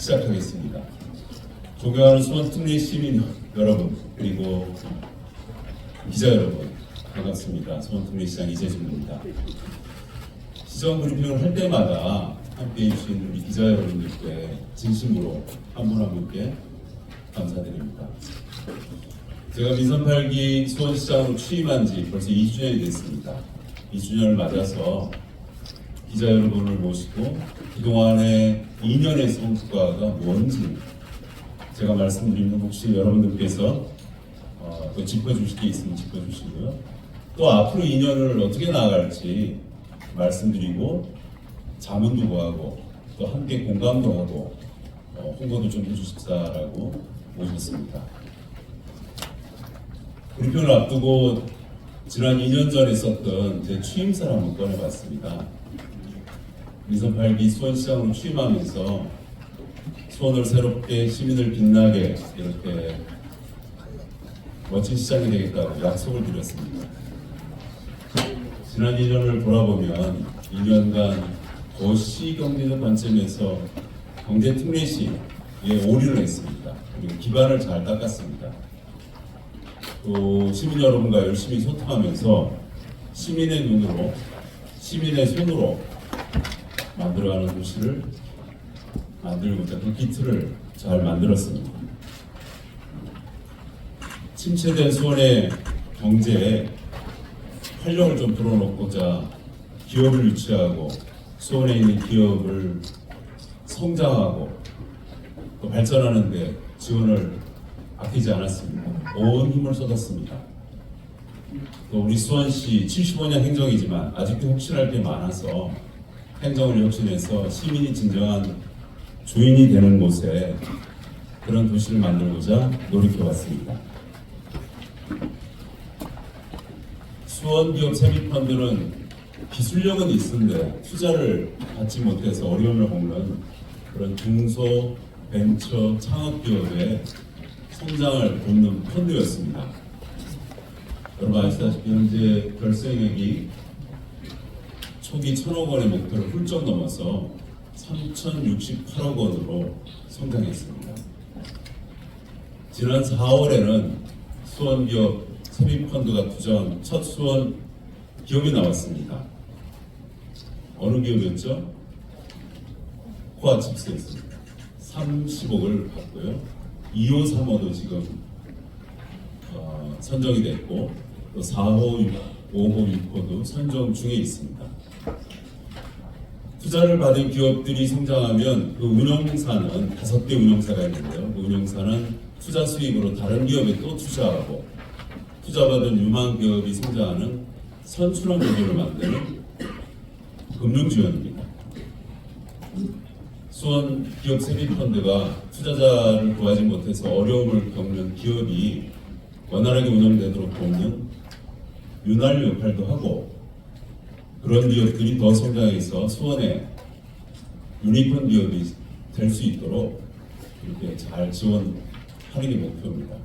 시작하겠습니다. 존경하는 수원 특례 시민 여러분, 그리고 기자 여러분, 반갑습니다. 수원 특례시장 이재준입니다. 시정 브리핑을 할 때마다 함께해 주신 우리 기자 여러분들께 진심으로 한 분 한 분께 감사드립니다. 제가 민선 8기 수원시장으로 취임한 지 벌써 2주년이 됐습니다. 2주년을 맞아서 기자 여러분을 모시고 그동안의 2년의 성과가 뭔지 제가 말씀드리면 혹시 여러분들께서 또 짚어주실 게 있으면 짚어주시고요. 또 앞으로 2년을 어떻게 나아갈지 말씀드리고 자문도 구하고 또 함께 공감도 하고 홍보도 좀 해주십사라고 모셨습니다. 브리핑을 앞두고 지난 2년 전에 썼던 제 취임사를 한번 꺼내봤습니다. 민선 8기 수원시장으로 취임하면서 수원을 새롭게 시민을 빛나게 이렇게 멋진 시장이 되겠다고 약속을 드렸습니다. 지난 2년을 돌아보면 2년간 도시 경제적 관점에서 경제 특례시에 올인을 했습니다. 그리고 기반을 잘 닦았습니다. 또 시민 여러분과 열심히 소통하면서 시민의 눈으로, 시민의 손으로 만들어가는 도시를 만들고자 그 기틀을 잘 만들었습니다. 침체된 수원의 경제에 활력을 좀 불어넣고자 기업을 유치하고 수원에 있는 기업을 성장하고 또 발전하는 데 지원을 아끼지 않았습니다. 온 힘을 쏟았습니다. 또 우리 수원시 75년 행정이지만 아직도 혁신할 게 많아서 행정을 혁신해서 시민이 진정한 주인이 되는 곳에 그런 도시를 만들고자 노력해왔습니다. 수원 기업 세비펀드는 기술력은 있는데 투자를 받지 못해서 어려움을 겪는 그런 중소, 벤처, 창업 기업의 성장을 돕는 펀드였습니다. 여러분 아시다시피 현재 결성액이 초기 1,000억 원의 목표를 훌쩍 넘어서 3,068억 원으로 성장했습니다. 지난 4월에는 수원기업 세비펀드가 투자한 첫 수원 기업이 나왔습니다. 어느 기업이었죠? 코아칩스였습니다. 30억을 받고요. 2호, 3호도 지금 선정이 됐고 또 4호, 5호, 6호도 선정 중에 있습니다. 투자를 받은 기업들이 성장하면 그 운영사는 5개 운영사가 있는데요. 그 운영사는 투자 수익으로 다른 기업에 또 투자하고 투자받은 유망 기업이 성장하는 선순환 구조를 만드는 금융지원입니다. 수원 기업 세비펀드가 투자자를 구하지 못해서 어려움을 겪는 기업이 원활하게 운영되도록 돕는 윤활유 역할도 하고 그런 기업들이 더 성장해서 수원의 유니콘 기업이 될 수 있도록 이렇게 잘 지원하는 게 목표입니다.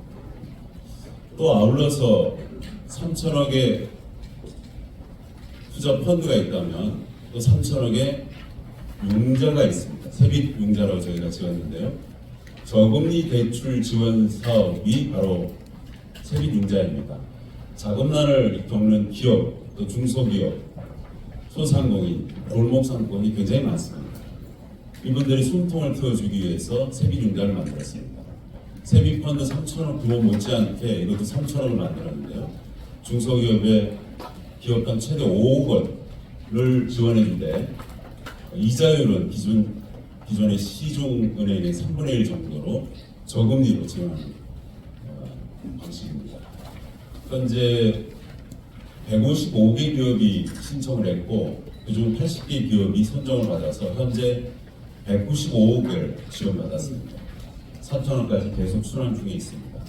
또 아울러서 3,000억의 투자 펀드가 있다면 또 3,000억의 융자가 있습니다. 세빛 융자라고 저희가 지었는데요. 저금리 대출 지원 사업이 바로 세빛 융자입니다. 자금난을 겪는 기업, 또 중소기업, 소상공인, 골목상권이 굉장히 많습니다. 이분들이 숨통을 트워주기 위해서 세빛융자를 만들었습니다. 세빛펀드 3,000억 규모 못지않게 이것도 3,000억을 만들었는데요. 중소기업의 기업당 최대 5억 원을 지원했는데 이자율은 기존의 시중은행의 3분의 1 정도로 저금리로 지원하는 방식입니다. 현재 155개 기업이 신청을 했고 그중 80개 기업이 선정을 받아서 현재 195억을 지원받았습니다. 4,000억까지 계속 순환 중에 있습니다.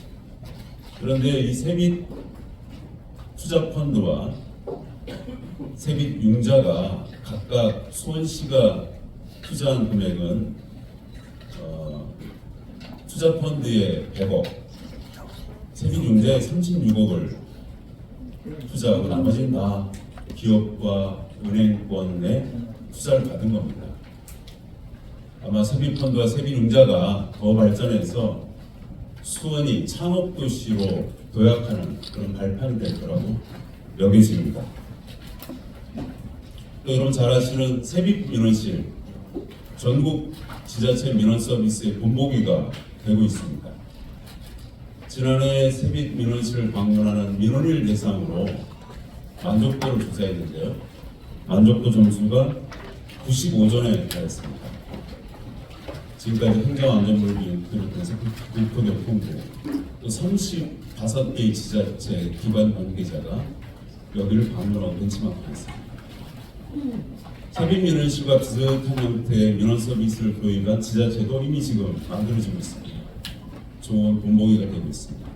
그런데 이 세빛 투자펀드와 세빛 융자가 각각 수원시가 투자한 금액은 투자펀드에 100억, 세빛 융자에 36억을 투자하고 나머지는 다 기업과 은행권에 투자를 받은 겁니다. 아마 세비펀드와 세비융자가 더 발전해서 수원이 창업도시로 도약하는 그런 발판이 될 거라고 여겨집니다. 또 여러분 잘 아시는 세빛민원실, 전국 지자체 민원 서비스의 본보기가 되고 있습니다. 지난해 세빛민원실을 방문하는 민원인을 대상으로 만족도를 조사했는데요. 만족도 점수가 95점에 달했습니다. 지금까지 행정안전부를 비롯해서 국토교통부 또 35개의 지자체 기관 관계자가 여기를 방문하고 벤치마크했습니다. 세빛민원실과 비슷한 형태의 민원 서비스를 도입한 지자체도 이미 지금 만들어지고 있습니다. 좋은 본보기가 되고 있습니다.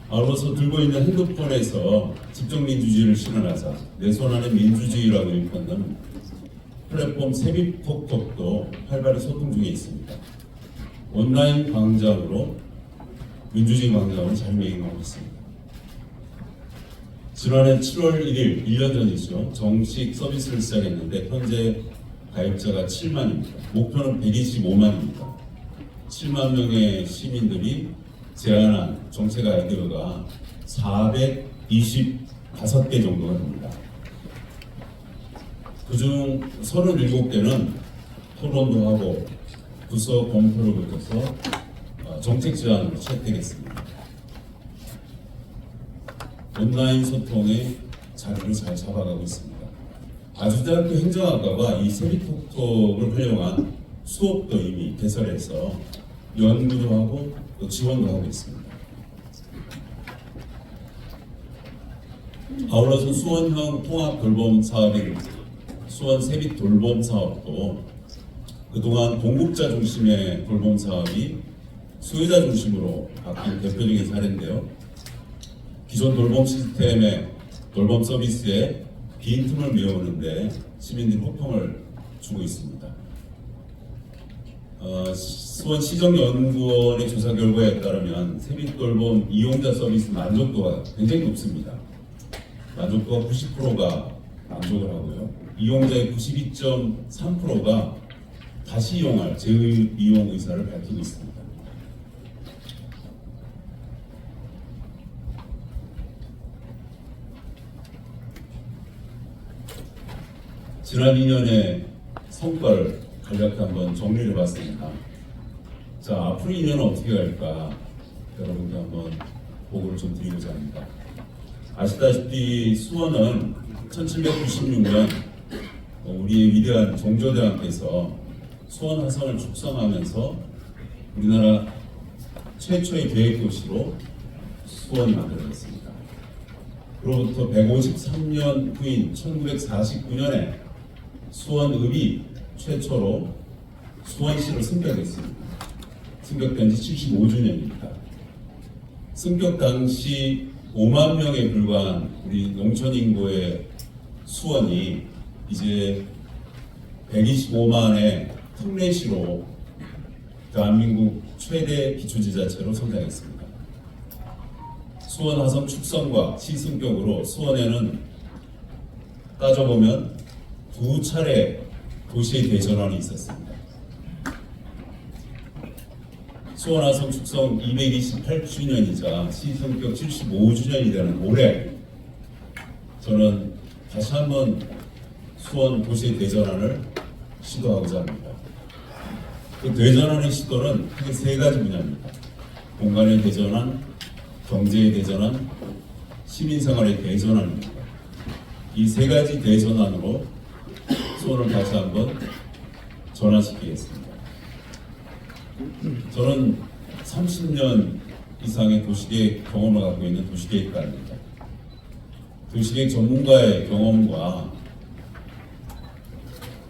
아울러서 들고 있는 핸드폰에서 집정민주주의를 실현하자 내 손 안에 민주주의라고 일컫는 플랫폼 세빛톡톡도 활발히 소통 중에 있습니다. 온라인 광장으로 민주주의 광장으로 자리매김하고 있습니다. 지난해 7월 1일, 1년 전이죠. 정식 서비스를 시작했는데 현재 가입자가 7만입니다. 목표는 125만입니다. 7만 명의 시민들이 제안한 정책 아이디어가 425개 정도가 됩니다. 그중 37개는 토론도 하고 부서 검토를 거쳐서 정책 제안으로 채택했습니다. 온라인 소통의 자리를 잘 잡아가고 있습니다. 아주대학교 행정학과가 이 세빛톡톡을 활용한 수업도 이미 개설해서 연구도 하고 또 지원도 하고 있습니다. 아울러서 수원형 통합 돌봄 사업인 수원 세빛 돌봄 사업도 그동안 공급자 중심의 돌봄 사업이 수요자 중심으로 바뀐 대표적인 사례인데요. 기존 돌봄 시스템의 돌봄 서비스에 빈틈을 메우는데 시민들이 호평을 주고 있습니다. 수원시정연구원의 조사 결과에 따르면 세빛돌봄 이용자 서비스 만족도가 굉장히 높습니다. 만족도가 90%가 만족을 하고요. 이용자의 92.3%가 다시 이용할 재이용 의사를 밝히고 있습니다. 지난 2년의 성과를 간략히 한번 정리를 해봤습니다. 자, 앞으로 2년은 어떻게 갈까? 여러분께 한번 보고를 좀 드리고자 합니다. 아시다시피 수원은 1796년 우리의 위대한 종조대왕께서 수원 화성을 축성하면서 우리나라 최초의 계획도시로 수원이 만들어졌습니다. 그로부터 153년 후인 1949년에 수원읍이 최초로 수원시로 승격했습니다. 승격된 지 75주년입니다. 승격 당시 5만 명에 불과한 우리 농촌 인구의 수원이 이제 125만의 특례시로 대한민국 최대 기초지자체로 성장했습니다. 수원 화성 축성과 시승격으로 수원에는 따져보면 두 차례 도시의 대전환이 있었습니다. 수원 화성 축성 228주년이자 시승격 75주년이 되는 올해 저는 다시 한번 수원 도시의 대전환을 시도하고자 합니다. 그 대전환의 시도는 크게 세 가지 분야입니다. 공간의 대전환, 경제의 대전환, 시민생활의 대전환입니다. 이 세 가지 대전환으로 수원을 다시 한번 전환시키겠습니다. 저는 30년 이상의 도시계획 경험을 갖고 있는 도시계획가입니다. 도시계획 전문가의 경험과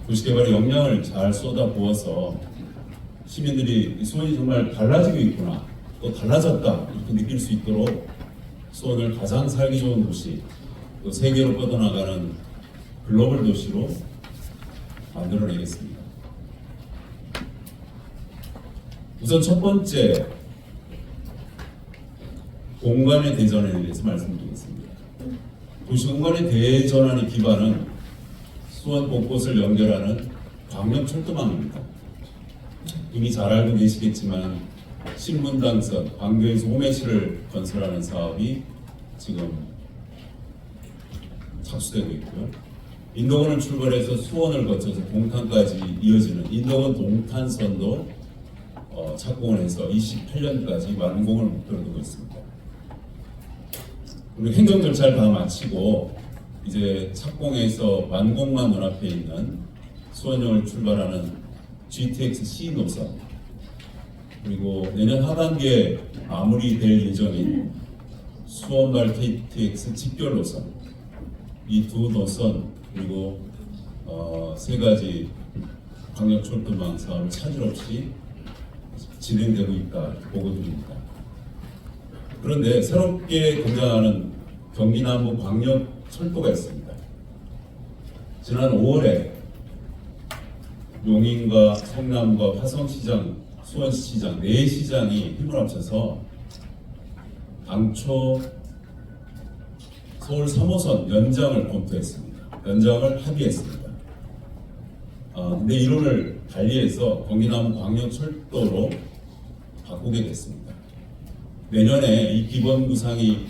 도시개발의 역량을 잘 쏟아부어서 시민들이 수원이 정말 달라지고 있구나, 또 달라졌다 이렇게 느낄 수 있도록 수원을 가장 살기 좋은 도시, 또 세계로 뻗어나가는 글로벌 도시로 만들어내겠습니다. 우선 첫 번째, 공간의 대전환에 대해서 말씀드리겠습니다. 도시 공간의 대전환의 기반은 수원 곳곳을 연결하는 광역철도망입니다. 이미 잘 알고 계시겠지만 신분당선, 광교에서 호매시를 건설하는 사업이 지금 착수되고 있고요. 인도원을 출발해서 수원을 거쳐서 동탄까지 이어지는 인도원 동탄선도 착공을 해서 28년까지 완공을 목표로 두고 있습니다. 그리고 행정 절차를 다 마치고 이제 착공해서 완공만 눈앞에 있는 수원역을 출발하는 GTX-C 노선, 그리고 내년 하반기에 마무리될 예정인 수원발 KTX 직결 노선, 이 두 노선 그리고 세 가지 광역철도망 사업을 차질 없이 진행되고 있다 이렇게 보고 드립니다. 그런데 새롭게 등장하는 경기남부 광역철도가 있습니다. 지난 5월에 용인과 성남과 화성시장, 수원시장 네 시장이 힘을 합쳐서 당초 서울 3호선 연장을 검토했습니다. 연장을 합의했습니다. 근데 이론을 달리해서 경기남부 광역철도로 바꾸게 됐습니다. 내년에 이 기본 구상이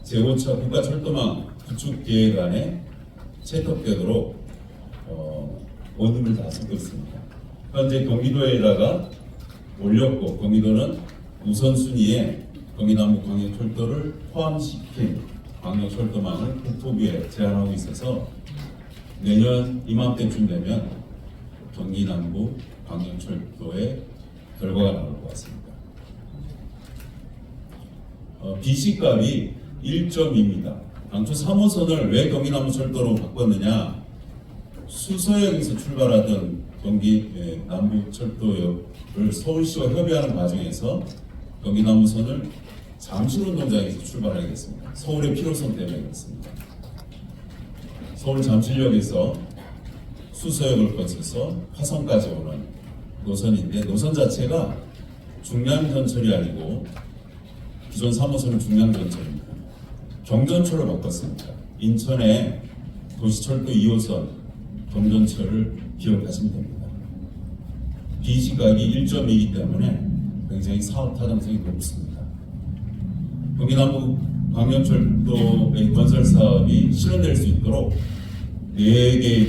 제5차 국가철도망 구축 계획안에 채택되도록 온 힘을 다 쓰고 있습니다. 현재 경기도에다가 올렸고 경기도는 우선순위에 경기남부 광역철도를 포함시킨 광역철도망을 국토부에 제안하고 있어서 내년 이맘때쯤 되면 경기남부 광역철도의 결과가 나올 것 같습니다. BC값이 1.2입니다. 당초 3호선을 왜 경기남부철도로 바꿨느냐? 수서역에서 출발하던 경기 남부철도역을 서울시와 협의하는 과정에서 경기남부선을 잠실운동장에서 출발하게 됐습니다. 서울의 필요성 때문에 그렇습니다. 서울 잠실역에서 수서역을 거쳐서 화성까지 오는 노선인데 노선 자체가 중량전철이 아니고 기존 3호선은 중량전철입니다. 경전철로 바꿨습니다. 인천의 도시철도 2호선 경전철을 기억하시면 됩니다. B시각이 1.2이기 때문에 굉장히 사업 타당성이 높습니다. 경기남부 광역철도의 건설 사업이 실현될 수 있도록 4개의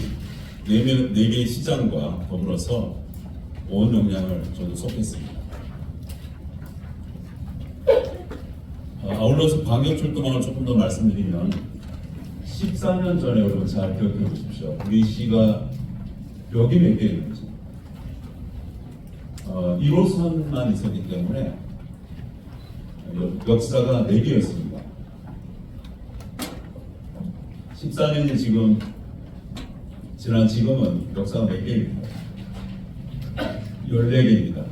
시장과 더불어서 온 역량을 저도 쏟겠습니다. 아울러서 광역철도망을 조금 더 말씀드리면 14년 전에 여러분 잘 기억해 보십시오. 우리 시가 여기 몇 개 있는지 1호선만 있었기 때문에 역사가 4개였습니다. 14년이 지금은 역사가 몇 개입니다. 14개입니다.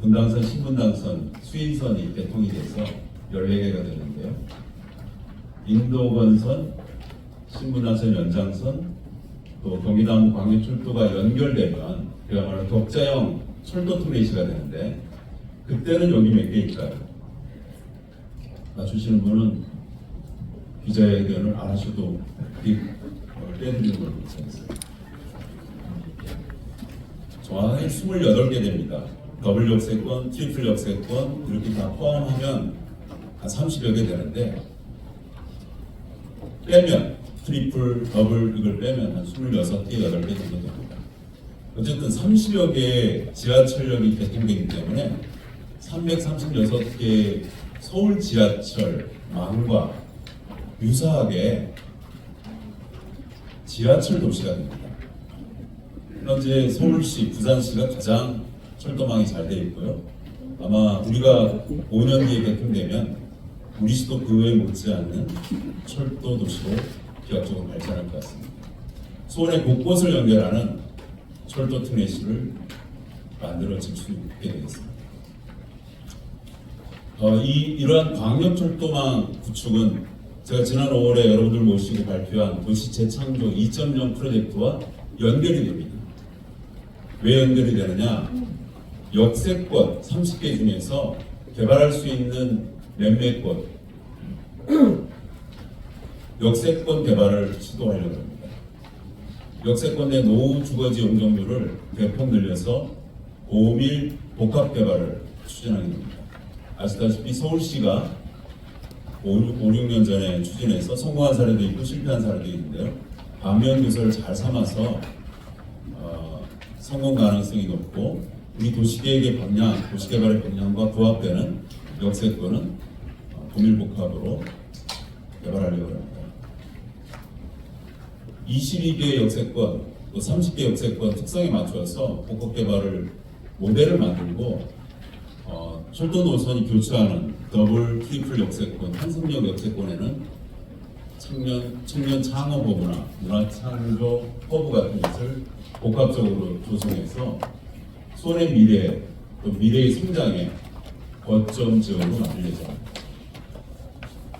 분당선, 신분당선, 수인선이 개통이 돼서 14개가 되는데요. 인도건선, 신분당선 연장선, 또 경기남부 광역철도가 연결되면 그야말로 격자형 철도 투레이시가 되는데 그때는 여기 몇 개일까요? 맞추시는 분은 기자회견을 안 하셔도 빼드리는 걸로 괜찮습니다. 정확하게 28개 됩니다. 더블 역세권, 트리플 역세권 이렇게 다 포함하면 한 30여 개 되는데 빼면 트리플, 더블 이걸 빼면 한 26개, 8개 정도 됩니다. 어쨌든 30여 개의 지하철역이 개통되기 때문에 336개의 서울 지하철망과 유사하게 지하철 도시가 됩니다. 현재 서울시, 부산시가 가장 철도망이 잘 되어 있고요. 아마 우리가 5년 뒤에 개통되면 우리 시도 그 외에 못지않는 철도 도시로 기하적으로 발전할 것 같습니다. 수원의 곳곳을 연결하는 철도 트레이시를 만들어질 수 있게 되겠습니다. 이러한 광역철도망 구축은 제가 지난 5월에 여러분들 모시고 발표한 도시 재창조 2.0 프로젝트와 연결이 됩니다. 왜 연결이 되느냐? 역세권 30개 중에서 개발할 수 있는 몇몇 곳 역세권 개발을 시도하려고 합니다. 역세권 내 노후 주거지 용적률을 대폭 늘려서 고밀 복합 개발을 추진하게 됩니다. 아시다시피 서울시가 5, 6년 전에 추진해서 성공한 사례도 있고 실패한 사례도 있는데요. 반면 교사를 잘 삼아서 성공 가능성이 높고 우리 도시계획의 방향, 도시개발의 방향과 부합되는 역세권은 고밀복합으로 개발하려고 합니다. 22개 역세권, 또 30개 역세권 특성에 맞춰서 복합개발을 모델을 만들고 철도 노선이 교차하는 더블, 트리플 역세권, 한성역 역세권에는 청년 창업 허브나 문화 창조 허브 같은 것을 복합적으로 조성해서 수원의 미래, 또 미래의 성장의 거점 지역으로 만들 예정입니다.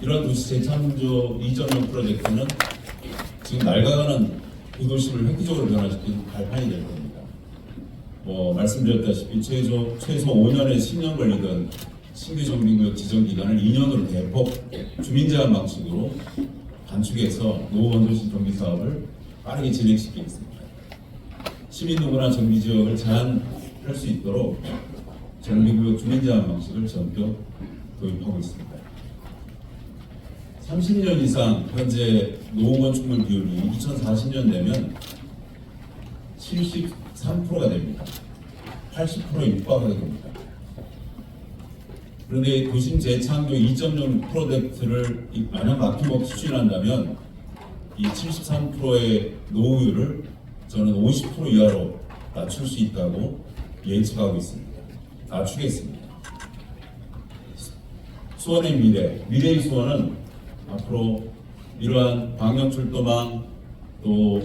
이런 도시 재창조 2.0 프로젝트는 지금 낡아가는 구도심을 획기적으로 변화시키는 발판이 될 겁니다. 말씀드렸다시피 최소 5년에 10년 걸리던 신규 정비구역 지정 기간을 2년으로 대폭 주민 제한 방식으로 단축해서 노원도시 정비 사업을 빠르게 진행시키겠습니다. 시민 누구나 정비 지역을 제한할 수 있도록 정비구역 주민 제한 방식을 전격 도입하고 있습니다. 30년 이상 현재 노후 건축물 비율이 2040년 되면 73%가 됩니다. 80%에 육박하게 됩니다. 그런데 도심 재창조 2.0 프로젝트를 만약 막힘없이 추진한다면 이 73%의 노후율을 저는 50% 이하로 낮출 수 있다고 예측하고 있습니다. 낮추겠습니다. 수원의 미래의 수원은 앞으로 이러한 방역출도망 또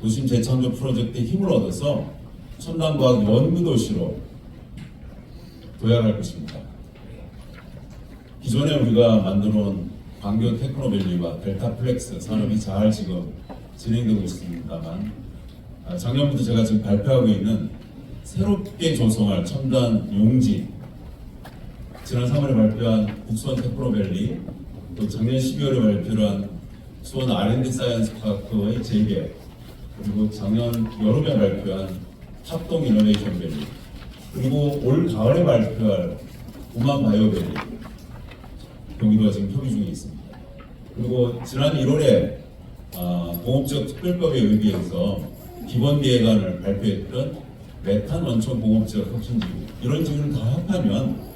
도심 재창조 프로젝트에 힘을 얻어서 첨단과학 연구도시로 도약할 것입니다. 기존에 우리가 만들어온 광교 테크노밸리와 델타플렉스 산업이 잘 지금 진행되고 있습니다만 작년부터 제가 지금 발표하고 있는 새롭게 조성할 첨단 용지, 지난 3월에 발표한 북수원 테크노밸리, 또 작년 12월에 발표한 수원 R&D 사이언스 파크의 재개, 그리고 작년 여름에 발표한 합동 이노베이션 밸리, 그리고 올 가을에 발표할 우만 바이오 밸리, 경기도가 지금 협의 중에 있습니다. 그리고 지난 1월에 공업지역 특별법에 의비해서 기본 계획안을 발표했던 메탄 원천 공업지역 혁신지구, 이런 지구를 다 합하면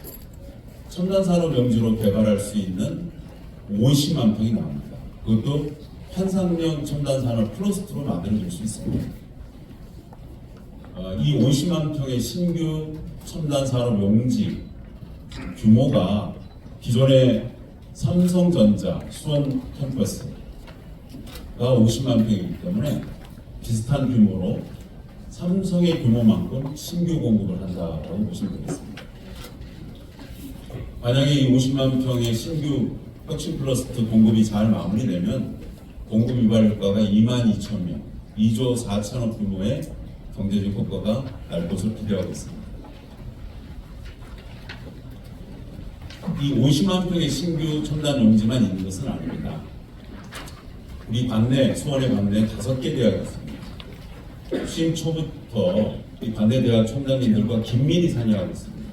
첨단 산업 용지로 개발할 수 있는 50만 평이 나옵니다. 그것도 환상형 첨단 산업 플러스 2로 만들어질 수 있습니다. 이 50만 평의 신규 첨단 산업 용지 규모가 기존의 삼성전자 수원 캠퍼스가 50만 평이기 때문에 비슷한 규모로 삼성의 규모만큼 신규 공급을 한다고 보시면 되겠습니다. 만약에 이 50만 평의 신규 혁신 플러스 2 공급이 잘 마무리되면 공급 유발 효과가 22,000명, 2조 4천억 규모의 경제적 효과가 날 것으로 기대하고 있습니다. 이 50만 평의 신규 첨단 용지만 있는 것은 아닙니다. 우리 수원의 반내 5개 대학이 있습니다. 취임 초부터 이 반내 대학 총장님들과 긴밀히 상의하고 있습니다.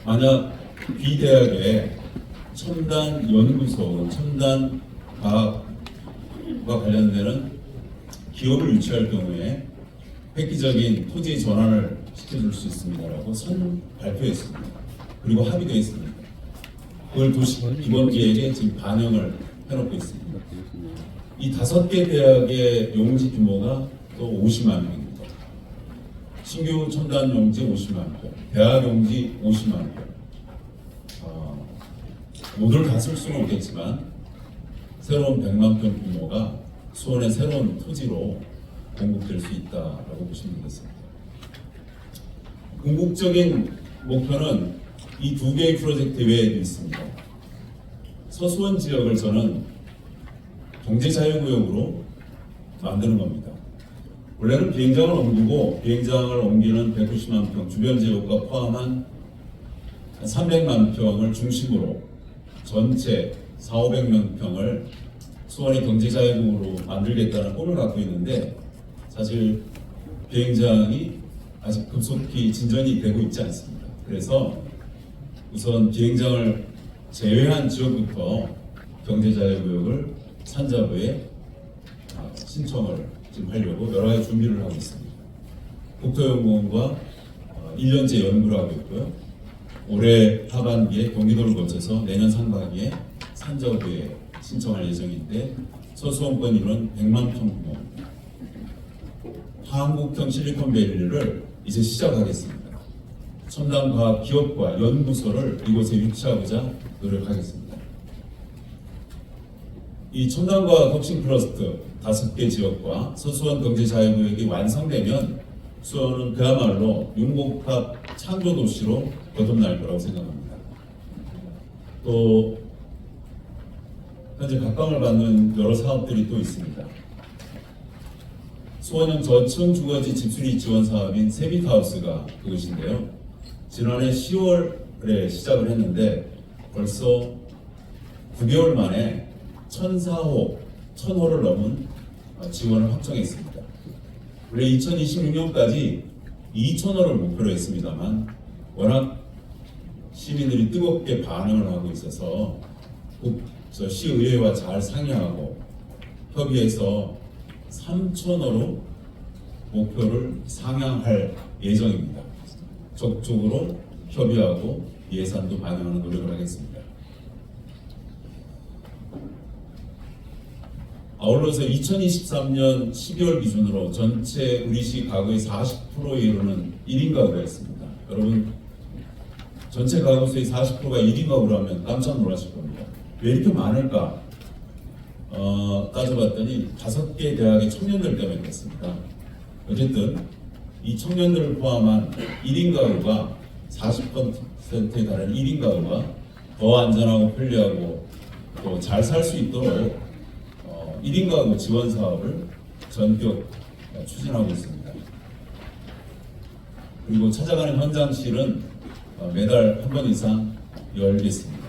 만약 B 대학에 첨단 연구소, 첨단 과학과 관련되는 기업을 유치할 경우에 획기적인 토지 전환을 시켜줄 수 있습니다라고 발표했습니다. 그리고 합의도 했습니다. 그걸 도시 기본 계획에 지금 반영을 해놓고 있습니다. 이 5개 대학의 용지 규모가 또 50만 평입니다. 신규 첨단 용지 50만 평, 대학 용지 50만 평. 모두를 다 쓸 수는 없겠지만 새로운 100만 평 규모가 수원의 새로운 토지로 공급될 수 있다라고 보시면 되겠습니다. 궁극적인 목표는 이 2개의 프로젝트 외에도 있습니다. 서수원 지역을 저는 경제자유구역으로 만드는 겁니다. 원래는 비행장을 옮기고 비행장을 옮기는 190만 평 주변 지역과 포함한 300만 평을 중심으로 전체 4,500만 평을 수원의 경제자유국으로 만들겠다는 꿈을 갖고 있는데 사실 비행장이 아직 급속히 진전이 되고 있지 않습니다. 그래서 우선 비행장을 제외한 지역부터 경제자유구역을 산자부에 신청을 지금 하려고 여러 가지 준비를 하고 있습니다. 국토연구원과 1년째 연구를 하고 있고요. 올해 하반기에 경기도를 거쳐서 내년 상반기에 산자부에 신청할 예정인데 서수원권 인원 100만 평 한국형 실리콘밸리를 이제 시작하겠습니다. 첨단 과학 기업과 연구소를 이곳에 유치하고자 노력하겠습니다. 이 첨단 과학 혁신 클러스터 5개 지역과 서수원 경제자유구역이 완성되면 수원은 그야말로 융복합 창조 도시로 거듭날 거라고 생각합니다. 또 현재 각광을 받는 여러 사업들이 또 있습니다. 수원형 저층 주거지 집수리 지원 사업인 세빛하우스가 그것인데요. 지난해 10월에 시작을 했는데 벌써 9개월 만에 1004호를 넘은 지원을 확정했습니다. 원래 2026년까지 2000호를 목표로 했습니다만 워낙 시민들이 뜨겁게 반응을 하고 있어서 시의회와 잘 상의하고 협의해서 3000호로 목표를 상향할 예정입니다. 적극적으로 협의하고 예산도 반영하는 노력을 하겠습니다. 아울러서 2023년 12월 기준으로 전체 우리시 가구의 40%에 이르는 1인 가구가 있습니다. 여러분 전체 가구 수의 40%가 1인 가구로 하면 깜짝 놀라실 겁니다. 왜 이렇게 많을까? 따져봤더니 5개 대학의 청년들 때문에 그렇습니다. 어쨌든 이 청년들을 포함한 1인 가구가 40%에 달하는 1인 가구가 더 안전하고 편리하고 또 잘 살 수 있도록 1인 가구 지원 사업을 전격 추진하고 있습니다. 그리고 찾아가는 현장실은 매달 한 번 이상 열겠습니다.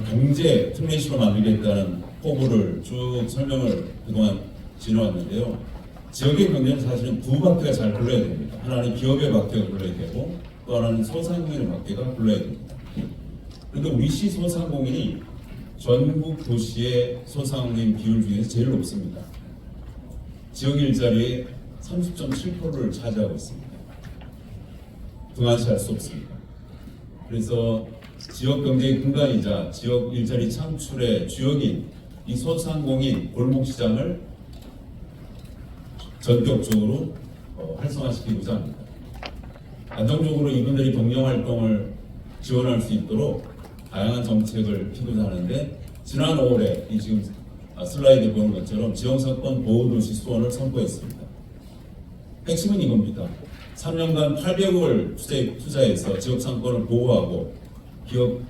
경제 특례시로 만들겠다는 포부를 쭉 설명을 그동안 지내왔는데요. 지역의 경제는 사실은 두 바퀴가 잘 굴러야 됩니다. 하나는 기업의 바퀴가 굴러야 되고 또 하나는 소상공인의 바퀴가 굴러야 됩니다. 그런데 우리 시 소상공인이 전국 도시의 소상공인 비율 중에서 제일 높습니다. 지역 일자리의 30.7%를 차지하고 있습니다. 등한시할 수 없습니다. 그래서 지역 경제의 근간이자 지역 일자리 창출의 주역인 이 소상공인 골목시장을 전격적으로 활성화시키고자 합니다. 안정적으로 이분들이 경영활동을 지원할 수 있도록 다양한 정책을 피고자 하는데 지난 5월에 이 지금 슬라이드 보는 것처럼 지역상권 보호도시 수원을 선포했습니다. 핵심은 이겁니다. 3년간 800억을 투자해서 지역상권을 보호하고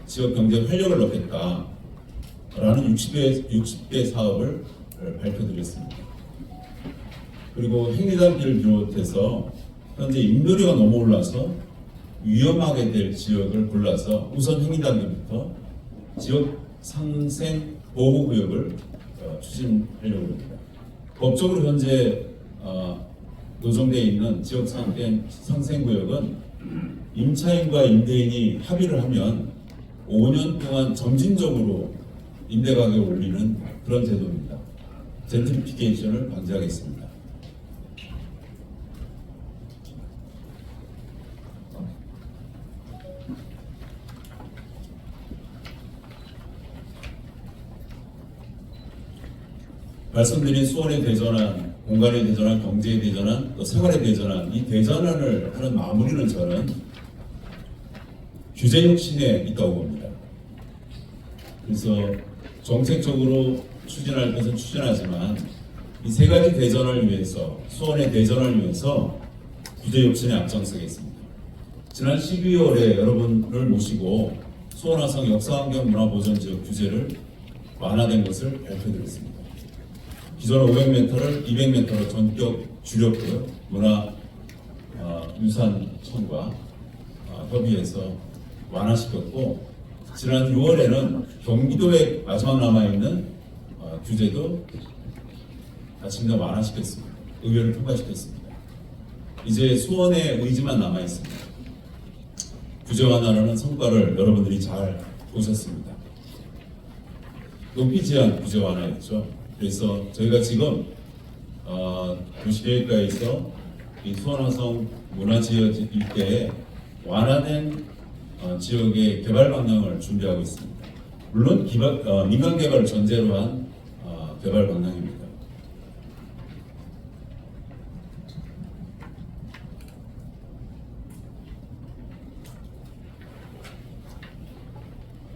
지역 경제 활력을 넣겠다라는 60개 사업을 발표드렸습니다. 그리고 행리단길을 비롯해서 현재 인도료가 너무 올라서 위험하게 될 지역을 골라서 우선 행리단길부터 지역 상생 보호구역을 추진하려고 합니다. 법적으로 현재 노정되어 있는 지역 상생구역은 임차인과 임대인이 합의를 하면 5년 동안 점진적으로 임대 가격을 올리는 그런 제도입니다. 젠트리피케이션을 방지하겠습니다. 말씀드린 수원에 대전한, 공간에 대전한, 경제에 대전한, 또 생활에 대전한 이 대전환을 하는 마무리는 저는 규제 혁신에 있다고 봅니다. 그래서 정책적으로 추진할 것은 추진하지만 이 세 가지 대전을 위해서, 수원의 대전을 위해서 규제 혁신에 앞장서겠습니다. 지난 12월에 여러분을 모시고 수원화성 역사환경문화보전지역 규제를 완화된 것을 발표드렸습니다. 기존 500m를 200m로 전격 줄였고요. 문화유산청과 협의해서 완화시켰고 지난 6월에는 경기도에 마지막 남아있는 규제도 아침에 완화시켰습니다. 의회를 통과시켰습니다. 이제 수원의 의지만 남아있습니다. 규제 완화라는 성과를 여러분들이 잘 보셨습니다. 높이 제한 규제 완화였죠. 그래서 저희가 지금 도시계획과에서 이 수원화성 문화지역 일대에 완화된 지역의 개발 방향을 준비하고 있습니다. 물론 민간 개발을 전제로 한 개발 방향입니다.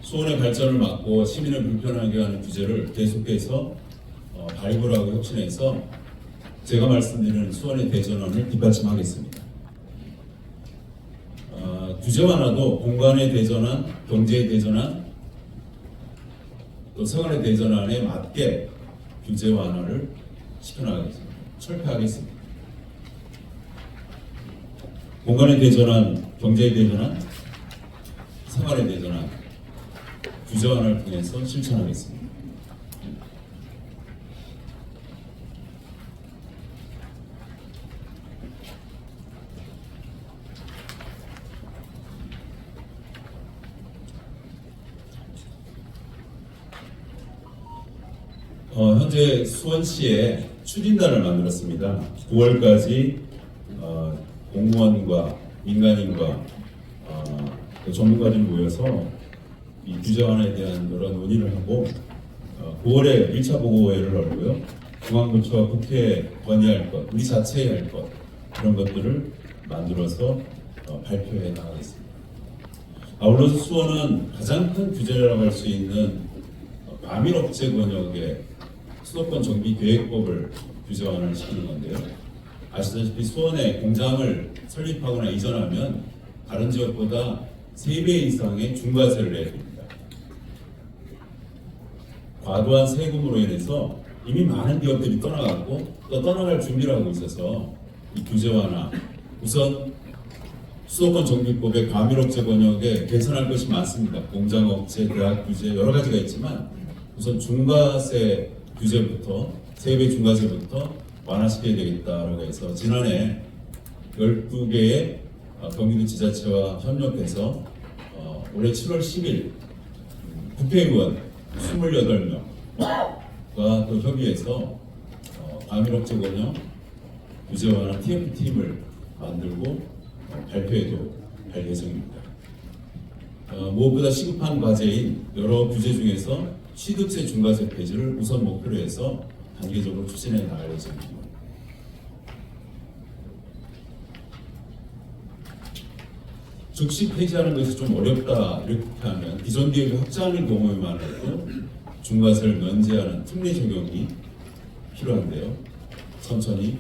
수원의 발전을 막고 시민을 불편하게 하는 규제를 계속해서 발굴하고 혁신해서 제가 말씀드리는 수원의 대전환을 뒷받침하겠습니다. 규제 완화도 공간의 대전환, 경제의 대전환, 또 생활의 대전환에 맞게 규제 완화를 시켜나가겠습니다. 철폐하겠습니다. 공간의 대전환, 경제의 대전환, 생활의 대전환, 규제 완화를 통해서 실천하겠습니다. 현재 수원시에 추진단을 만들었습니다. 9월까지 공무원과 민간인과 전문가들이 모여서 이 규제 완화에 대한 여러 논의를 하고 9월에 1차 보고회를 열고요. 중앙부처와 국회에 건의할 것, 우리 자체에 할 것, 그런 것들을 만들어서 발표해 나가겠습니다. 아울러서 수원은 가장 큰 규제라고 할 수 있는 과밀업체 권역의 수도권 정비 계획법을 규제 완화를 시키는 건데요. 아시다시피 수원에 공장을 설립하거나 이전하면 다른 지역보다 3배 이상의 중과세를 내야 됩니다. 과도한 세금으로 인해서 이미 많은 기업들이 떠나갔고 또 떠나갈 준비를 하고 있어서 이 규제 완화, 우선 수도권 정비법의 과밀업체 권역에 개선할 것이 많습니다. 공장업체, 대학 규제 여러 가지가 있지만 우선 중과세 규제부터 3배 중과세부터 완화시켜야 되겠다라고 해서 지난해 12개의 경기도 지자체와 협력해서 올해 7월 10일 국회의원 28명과 또 협의해서 과밀업체 권역 규제 완화 TF팀을 만들고 발표해도 할 예정입니다. 무엇보다 시급한 과제인 여러 규제 중에서 취득세 중과세 폐지를 우선 목표로 해서 단계적으로 추진해 나갈 예정입니다. 즉시 폐지하는 것이 좀 어렵다 이렇게 하면 기존 기업이 확장을 경우에만 해도 중과세를 면제하는 특례 적용이 필요한데요. 천천히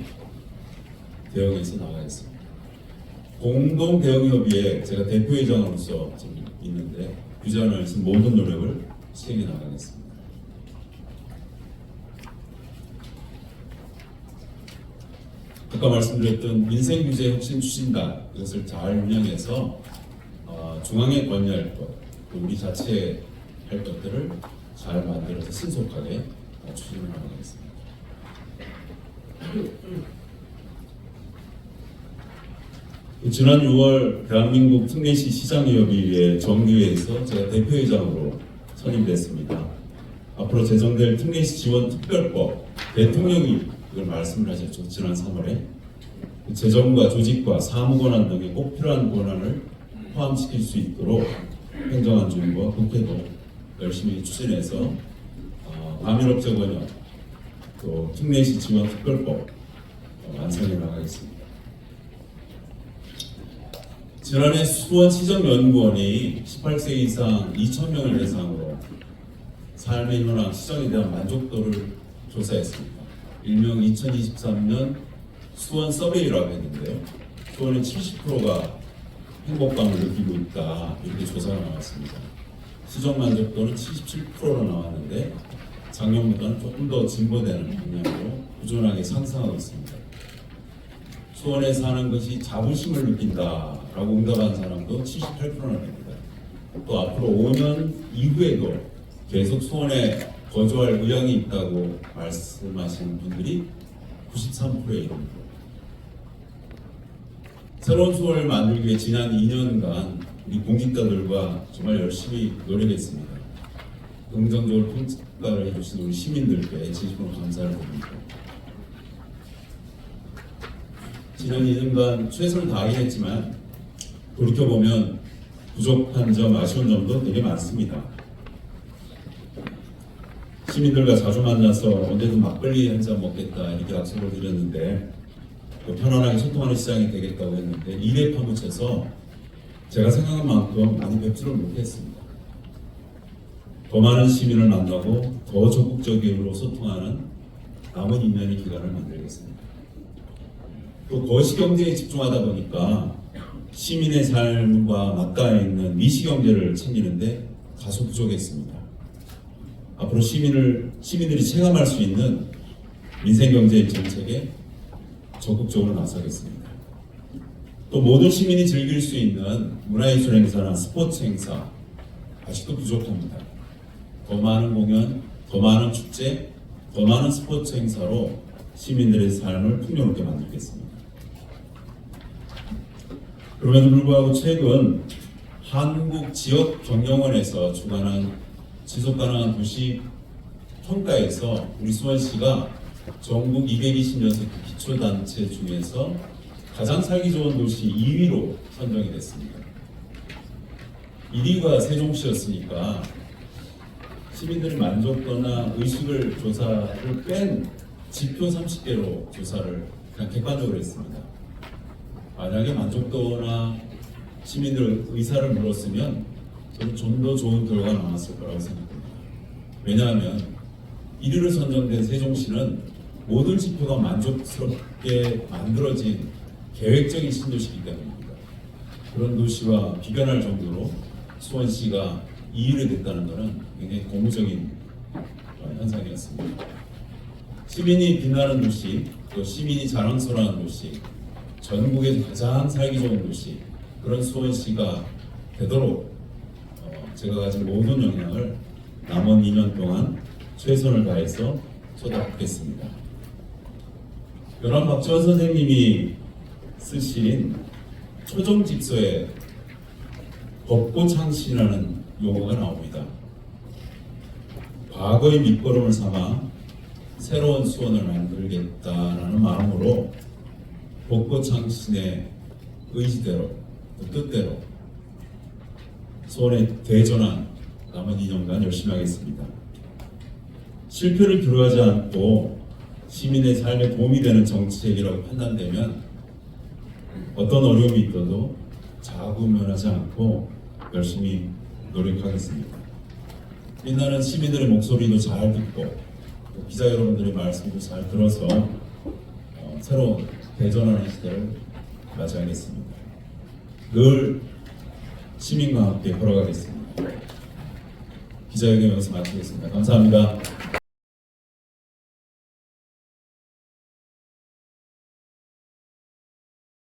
대응해서 나가겠습니다. 공동 대응협의회 제가 대표회장으로서 지금 있는데 규제 완화에 위해서 모든 노력을 시행해 나가겠습니다. 아까 말씀드렸던 민생규제 혁신 추진단 이것을 잘 운영해서 중앙에 건의할 것, 또 우리 자체에 할 것들을 잘 만들어서 신속하게 추진을 나가겠습니다. 지난 6월 대한민국 특례시 시장협의회 정기회에서 제가 대표회장으로 선임됐습니다. 앞으로 제정될 특례시 지원 특별법, 대통령이 이걸 말씀을 하셨죠. 지난 3월에 재정과 조직과 사무 권한 등에 꼭 필요한 권한을 포함시킬 수 있도록 행정안전부와 국회도 열심히 추진해서 과밀업체 권역 또 특례시 지원 특별법 완성해 나가겠습니다. 지난해 수원시정연구원이 18세 이상 2,000명을 대상으로 삶의 현황, 시정에 대한 만족도를 조사했습니다. 일명 2023년 수원 서베이라고 했는데요. 수원의 70%가 행복감을 느끼고 있다 이렇게 조사가 나왔습니다. 시정 만족도는 77%로 나왔는데 작년보다는 조금 더 진보되는 방향으로 꾸준하게 상승하고 있습니다. 수원에 사는 것이 자부심을 느낀다라고 응답한 사람도 78%나 됩니다. 또 앞으로 5년 이후에도 계속 수원에 거주할 의향이 있다고 말씀하시는 분들이 93%에 이릅니다. 새로운 수원을 만들기 위해 지난 2년간 우리 공직자들과 정말 열심히 노력했습니다. 긍정적으로 평가를 해주신 우리 시민들께 진심으로 감사를 드립니다. 지난 2년간 최선을 다하긴 했지만 돌이켜보면 부족한 점, 아쉬운 점도 되게 많습니다. 시민들과 자주 만나서 언제든 막걸리 한 잔 먹겠다 이렇게 약속을 드렸는데 편안하게 소통하는 시장이 되겠다고 했는데 일에 파묻혀서 제가 생각한 만큼 많이 뵙지를 못했습니다. 더 많은 시민을 만나고 더 적극적으로 소통하는 남은 2년의 기간을 만들겠습니다. 또 거시경제에 집중하다 보니까 시민의 삶과 맞닿아 있는 미시경제를 챙기는데 다소 부족했습니다. 앞으로 시민들이 체감할 수 있는 민생경제 정책에 적극적으로 나서겠습니다. 또 모든 시민이 즐길 수 있는 문화예술 행사나 스포츠 행사 아직도 부족합니다. 더 많은 공연, 더 많은 축제, 더 많은 스포츠 행사로 시민들의 삶을 풍요롭게 만들겠습니다. 그럼에도 불구하고 최근 한국지역경영원에서 주관한 지속가능한 도시 평가에서 우리 수원시가 전국 226개 기초단체 중에서 가장 살기 좋은 도시 2위로 선정이 됐습니다. 1위가 세종시였으니까 시민들의 만족도나 의식을 조사를 뺀 지표 30개로 조사를 그냥 객관적으로 했습니다. 만약에 만족도나 시민들 의사를 물었으면 저는 좀 더 좋은 결과가 나왔을 거라고 생각합니다. 왜냐하면 1위로 선정된 세종시는 모든 지표가 만족스럽게 만들어진 계획적인 신도시이기 때문입니다. 그런 도시와 비견할 정도로 수원시가 2위로 됐다는 것은 굉장히 고무적인 현상이었습니다. 시민이 빛나는 도시, 또 시민이 자랑스러운 도시, 전국에서 가장 살기 좋은 도시, 그런 수원시가 되도록 제가 가진 모든 역량을 남은 2년 동안 최선을 다해서 쏟아붓겠습니다. 연합 박지원 선생님이 쓰신 초정직서에 벚꽃창신이라는 용어가 나옵니다. 과거의 밑거름을 삼아 새로운 수원을 만들겠다라는 마음으로 벚꽃창신의 의지대로, 뜻대로 수원에 대전한 남은 2년간 열심히 하겠습니다. 실패를 두려워하지 않고 시민의 삶에 도움이 되는 정책이라고 판단되면 어떤 어려움이 있어도 자구면하지 않고 열심히 노력하겠습니다. 빛나는 시민들의 목소리도 잘 듣고 기자 여러분들의 말씀도 잘 들어서 새로운 대전하는 시대를 맞이하겠습니다. 늘 시민과 함께 걸어가겠습니다. 기자회견 여기서 마치겠습니다. 감사합니다.